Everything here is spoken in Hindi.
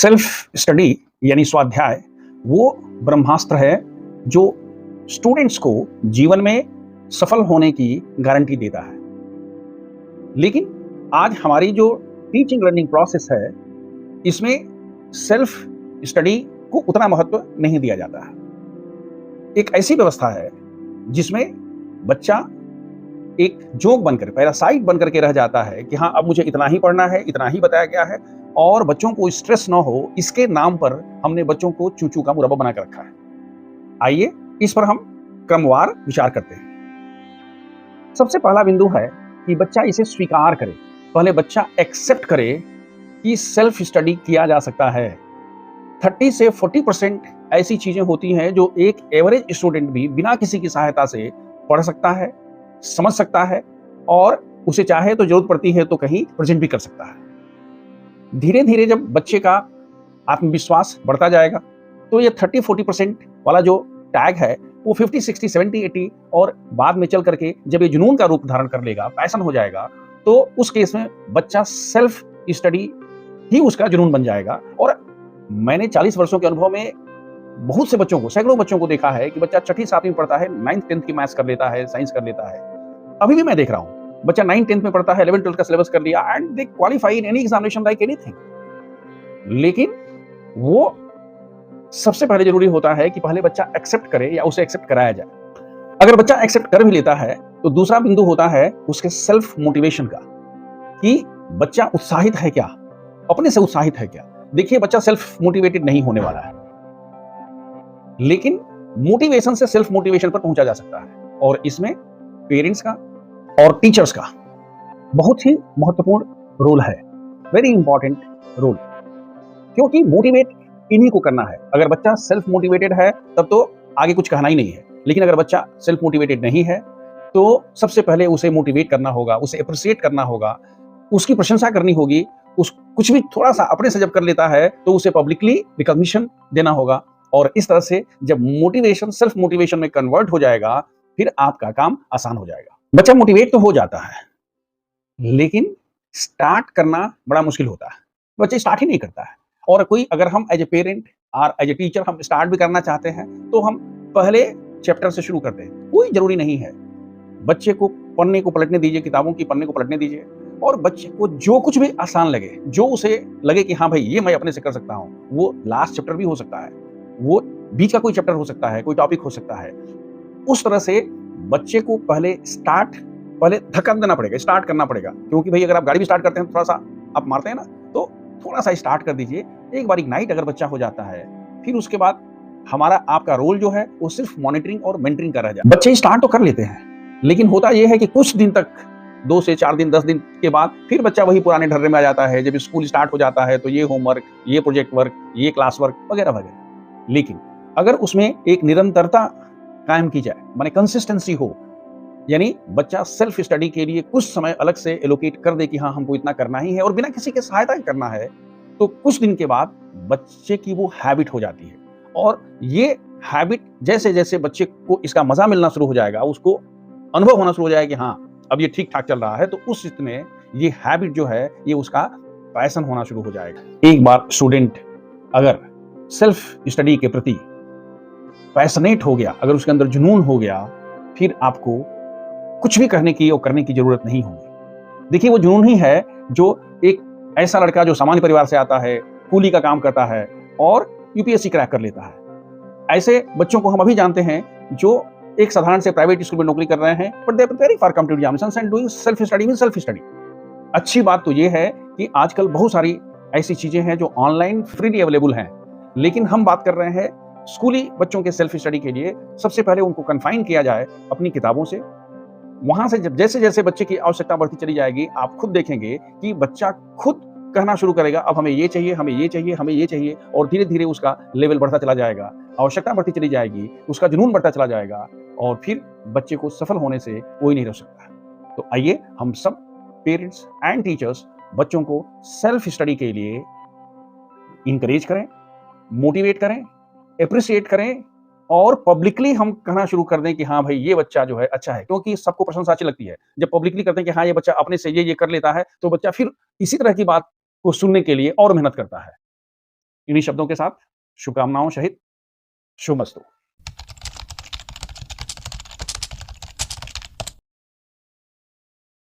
सेल्फ स्टडी यानी स्वाध्याय वो ब्रह्मास्त्र है जो स्टूडेंट्स को जीवन में सफल होने की गारंटी देता है। लेकिन आज हमारी जो टीचिंग लर्निंग प्रोसेस है, इसमें सेल्फ स्टडी को उतना महत्व नहीं दिया जाता है। एक ऐसी व्यवस्था है जिसमें बच्चा एक जोक बनकर, पैरासाइट बनकर के रह जाता है कि हाँ, अब मुझे इतना ही पढ़ना है, इतना ही बताया गया है और बच्चों को स्ट्रेस ना हो, इसके नाम पर हमने बच्चों को चूचू का मुरब्बा बना कर रखा है। आइए इस पर हम क्रमवार विचार करते हैं। सबसे पहला बिंदु है कि बच्चा इसे स्वीकार करे। पहले बच्चा एक्सेप्ट करे कि सेल्फ स्टडी किया जा सकता है। 30 से 40% ऐसी चीजें होती हैं जो एक एवरेज स्टूडेंट भी बिना किसी की सहायता से पढ़ सकता है, समझ सकता है और उसे चाहे तो जरूरत पड़ती है तो कहीं प्रेजेंट भी कर सकता है। धीरे धीरे जब बच्चे का आत्मविश्वास बढ़ता जाएगा तो ये 30-40% वाला जो टैग है वो 50, 60, 70, 80 और बाद में चल करके जब ये जुनून का रूप धारण कर लेगा, पैशन हो जाएगा, तो उस केस में बच्चा सेल्फ स्टडी ही उसका जुनून बन जाएगा। और मैंने 40 वर्षों के अनुभव में बहुत से बच्चों को, सैकड़ों बच्चों को देखा है कि बच्चा छठी 7वीं पढ़ता है, 9th 10th की मैथ्स कर लेता है, साइंस कर लेता है। अभी भी मैं देख रहा हूँ बच्चा 9th 10th में पढ़ता है, 11th 12th का सिलेबस कर लिया and they qualify in any examination like anything. लेकिन वो सबसे पहले जरूरी होता है कि पहले बच्चा एक्सेप्ट करे या उसे एक्सेप्ट कराया जाए। अगर बच्चा एक्सेप्ट कर भी लेता है तो दूसरा बिंदु होता है उसके सेल्फ मोटिवेशन का, कि बच्चा उत्साहित है क्या, अपने से उत्साहित है क्या। देखिए, बच्चा सेल्फ मोटिवेटेड नहीं होने वाला है, लेकिन मोटिवेशन से सेल्फ मोटिवेशन पर पहुंचा जा सकता है और इसमें पेरेंट्स का और टीचर्स का बहुत ही महत्वपूर्ण रोल है, वेरी इंपॉर्टेंट रोल। क्योंकि मोटिवेट इन्हीं को करना है। अगर बच्चा सेल्फ मोटिवेटेड है तब तो आगे कुछ कहना ही नहीं है, लेकिन अगर बच्चा सेल्फ मोटिवेटेड नहीं है तो सबसे पहले उसे मोटिवेट करना होगा, उसे अप्रिशिएट करना होगा, उसकी प्रशंसा करनी होगी। उस कुछ भी थोड़ा सा अपने से जब कर लेता है तो उसे पब्लिकली रिकॉग्निशन देना होगा और इस तरह से जब मोटिवेशन सेल्फ मोटिवेशन में कन्वर्ट हो जाएगा फिर आपका काम आसान हो जाएगा। बच्चा मोटिवेट तो हो जाता है, लेकिन स्टार्ट करना बड़ा मुश्किल होता है। बच्चे स्टार्ट ही नहीं करता है। और कोई, अगर हम एज ए पेरेंट और एज ए टीचर हम स्टार्ट भी करना चाहते हैं तो हम पहले चैप्टर से शुरू करते हैं। कोई जरूरी नहीं है, बच्चे को पन्ने को पलटने दीजिए, किताबों की पन्ने को पलटने दीजिए और बच्चे को जो कुछ भी आसान लगे, जो उसे लगे कि हाँ भाई ये मैं अपने से कर सकता हूँ, वो लास्ट चैप्टर भी हो सकता है, वो बीच का कोई चैप्टर हो सकता है, कोई टॉपिक हो सकता है। उस तरह से बच्चे को पहले धक्का देना पड़ेगा, स्टार्ट करना पड़ेगा। क्योंकि भाई अगर आप गाड़ी भी स्टार्ट करते हैं तो थोड़ा सा आप मारते हैं ना, तो थोड़ा सा स्टार्ट कर दीजिए। एक बार इग्नाइट अगर बच्चा हो जाता है फिर उसके बाद हमारा आपका रोल जो है वो सिर्फ मॉनिटरिंग और मेंटरिंग का रह जाता है। बच्चे स्टार्ट तो कर लेते हैं, लेकिन होता यह है कि कुछ दिन तक, 2 से 4 दिन, 10 दिन के बाद फिर बच्चा वही पुराने ढर्रे में आ जाता है। जब स्कूल स्टार्ट हो जाता है तो ये होमवर्क, ये प्रोजेक्ट वर्क, ये क्लास वर्क वगैरह वगैरह। लेकिन अगर उसमें एक निरंतरता कायम की जाए, माने कंसिस्टेंसी हो, यानी बच्चा सेल्फ स्टडी के लिए कुछ समय अलग से एलोकेट कर दे कि हाँ हमको इतना करना ही है और बिना किसी के सहायता के करना है, तो कुछ दिन के बाद बच्चे की वो हैबिट हो जाती है। और ये हैबिट जैसे जैसे बच्चे को इसका मजा मिलना शुरू हो जाएगा, उसको अनुभव होना शुरू हो जाएगा कि हाँ अब ये ठीक ठाक चल रहा है, तो उस में ये हैबिट जो है ये उसका पैशन होना शुरू हो जाएगा। एक बार स्टूडेंट अगर सेल्फ स्टडी के प्रति पैशनेट हो गया, अगर उसके अंदर जुनून हो गया, फिर आपको कुछ भी करने की जरूरत नहीं होगी। देखिए, वो जुनून ही है जो एक ऐसा लड़का जो सामान्य परिवार से आता है, कूली का काम करता है और यूपीएससी क्रैक कर लेता है। ऐसे बच्चों को हम अभी जानते हैं जो एक साधारण से प्राइवेट स्कूल में नौकरी कर रहे हैं, but they are preparing for competitive examinations and doing self study means self study. अच्छी बात तो ये है कि आजकल बहुत सारी ऐसी चीजें हैं जो ऑनलाइन फ्रीली अवेलेबल हैं, लेकिन हम बात कर रहे हैं स्कूली बच्चों के सेल्फ स्टडी के लिए। सबसे पहले उनको कन्फाइन किया जाए अपनी किताबों से। वहां से जब जैसे जैसे बच्चे की आवश्यकता बढ़ती चली जाएगी, आप खुद देखेंगे कि बच्चा खुद कहना शुरू करेगा, अब हमें ये चाहिए, हमें ये चाहिए, हमें ये चाहिए, और धीरे धीरे उसका लेवल बढ़ता चला जाएगा, आवश्यकता बढ़ती चली जाएगी, उसका जुनून बढ़ता चला जाएगा और फिर बच्चे को सफल होने से कोई नहीं रोक सकता। तो आइए हम सब पेरेंट्स एंड टीचर्स बच्चों को सेल्फ स्टडी के लिए इंकरेज करें, मोटिवेट करें, अप्रिशिएट करें और पब्लिकली हम कहना शुरू कर दें कि हाँ भाई ये बच्चा जो है अच्छा है। क्योंकि सबको प्रशंसा अच्छी लगती है। जब पब्लिकली करते हैं कि हाँ ये बच्चा अपने से ये कर लेता है, तो बच्चा फिर इसी तरह की बात को सुनने के लिए और मेहनत करता है। इन्हीं शब्दों के साथ शुभकामनाओं सहित शुभमस्तु।